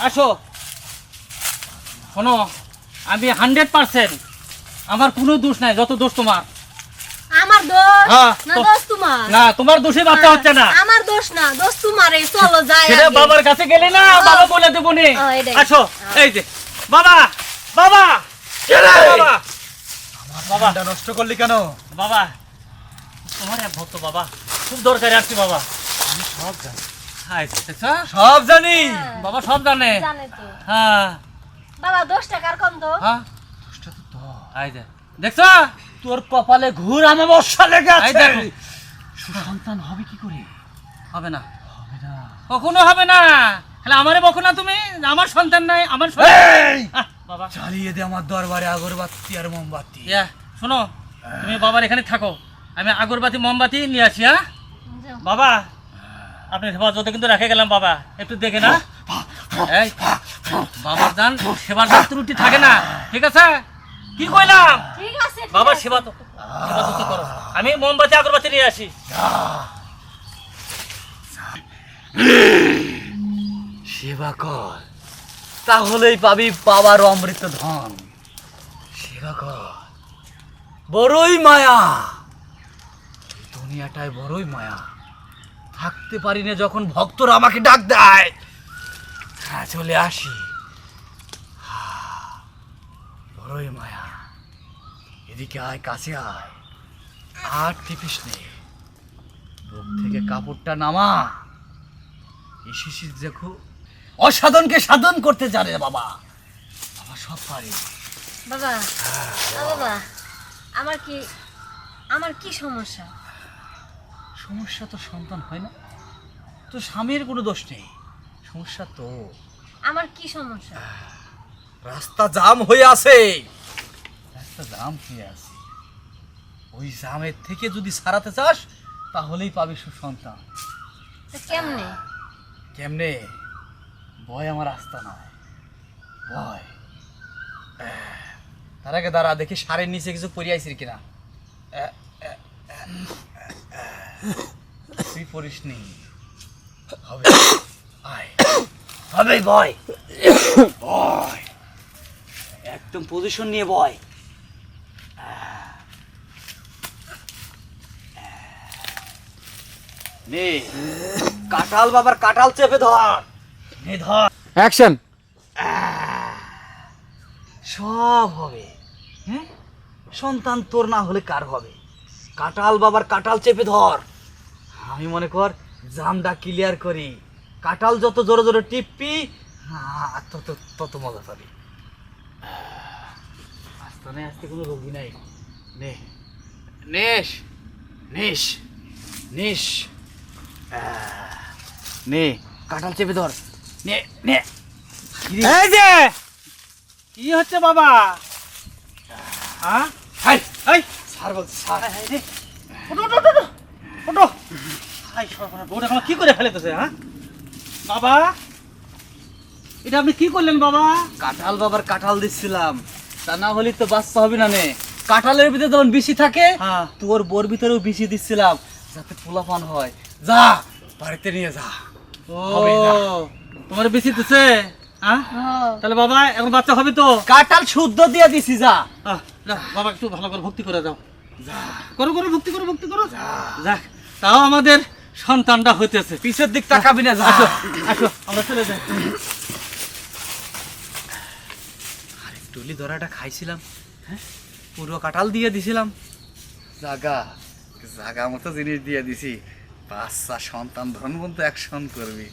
আসো শোনো, আমি 100% আমার কোনো দোষ নাই, যত দোষ তোমার। আমার দোষ হ্যাঁ, না দোষ তোমার? না তোমার দোষে বাচ্চা হচ্ছে না। আমার দোষ না, দোষ তোমার। এই চলো যাই সেটা আগে। বাবার কাছে গেলে না, বাবা বলে দেবো নে। এটাই। আসো, এই যে বাবা, বাবা বাবা বাবা নষ্ট করলি কেন? বাবা তোমার এক ভক্ত বাবা, খুব দরকারে আসছি বাবা। আমি সব জানি, হাই, দেখছো? সব জানি। বাবা সব জানে। জানে তো। হ্যাঁ বাবা 10 টাকার কম তো? হ্যাঁ, দোষটা তো তোর। এই যে দেখছো, তোর কপালে ঘুর আমি বর্ষা লেগে এই আছে। দেখো। সুসন্তান হবে কি করে? হবে না, হবে না। কখনো হবে না। তাহলে আমারে বকো না তুমি, আমার সন্তান নাই, আমার সন্তান। এই! বাবা জ্বালিয়ে দে আমার দরবারে আগরবাতি আর মোমবাতি। ইয়া শোনো, তুমি বাবার এখানে থাকো, আমি আগরবাতি মোমবাতি নিয়ে আসি। হ্যাঁ যাও। বাবা, আপনি হেফাজতে কিন্তু রেখে গেলাম বাবা, একটু দেখে না। এই বাবার দান সেবার দান ত্রুটি থাকে না, ঠিক আছে? কি কইলাম? ঠিক আছে, ঠিক বাবার আছে। সেবা তো করো, আমি মোমবাতি আগরবাতি নিয়ে আসি। সেবা কর, তাহলেই পাবি বাবার অমৃত ধন। সেবা কর, বড়ই মায়া, এই দুনিয়াটায় বড়ই মায়া। থাকতে পারি না যখন ভক্তরা আমাকে ডাক দেয়, হ্যাঁ চলে আসি। বড়ই মায়া, এদিকে আয়, কাছে আয়, আর টিপিস নে, বুক থেকে কাপড়টা নামা। এসেছিস দেখো, অসাধনকে সাধন করতে জানে বাবা, বাবা সব পারে। বাবা, বাবা, আমার কি সমস্যা? সমস্যা তো সন্তান হয় না, তো স্বামীর কোনো দোষ নেই, সমস্যা তো আমার কি সমস্যা? রাস্তা জাম হয়ে আছে। রাস্তা জাম হয়ে আছে, ওই জামের থেকে যদি সারাতে চাস তাহলেই পাবি সুসন্তান। তা কেমনে? কেমনে? ভয় আমার রাস্তা নয়, ভয়। তার আগে দাঁড়া, দেখি সারের নিচে কিছু পড়ে আইসির কিনা। তুই পড়িস নি, হবে, আয়, হবে, ভয়, ভয়, একদম পজিশন নিয়ে ভয়। নে, কাঁঠাল বাবার কাঁঠাল চেপে ধর, নে ধর, অ্যাকশন। সব হবে। হ্যাঁ, সন্তান তোর না হলে কার হবে? কাঁঠাল বাবার কাঁঠাল চেপে ধর, আমি মনে কর জামটা ক্লিয়ার করি। কাঁঠাল যত জোরে জোরে টিপবি, তত তত মজা পাবি। আস্তে আস্তে কোনো রোগী নাই। নে, নেশ, নিস, নিস, নে, কাঁঠাল চেপে ধর, নে, নে। এই যে কি হচ্ছে বাবা? হ্যাঁ হাই, এই স্যার বলছি, স্যার। ওঠো ওঠো ওঠো ওঠো। হাই সর্বনাশ, বউটা আমার কি করে ফেলেতেছে? হ্যাঁ বাবা, এটা আপনি কি করলেন বাবা? কাঁঠাল বাবার কাঁঠাল দিচ্ছিলাম, তা না হলে তো বাচ্চা হবে না। নে, কাঁঠালের ভিতরে যখন বিশি থাকে, হ্যাঁ। তোর বোর ভিতরেও বিশি দিচ্ছিলাম, যাতে পোলাপান হয়। যা বাড়িতে নিয়ে যা। ও হবে না। তোমার বেশি দিচ্ছে? হ্যাঁ তাহলে বাবা এখন বাচ্চা হবে তো? কাঁঠাল শুদ্ধ দিয়ে দিছি, যা। যাও, বাবা একটু ভালো করে ভক্তি করে যাও। করো করো ভক্তি করো, ভক্তি করো। যাক, তাও আমাদের সন্তানটা হইতেছে। পিছের দিক তাকাবি না, যা। আসো আসো, আমরা চলে যাই। আরে টুলি ধরাটা খাইছিলাম, হ্যাঁ, পুরো কাঁঠাল দিয়ে দিছিলাম। জাগা জাগা মতো জিনিস দিয়ে দিছি, বাচ্চা সন্তান ধনবন্ত অ্যাকশন করবি।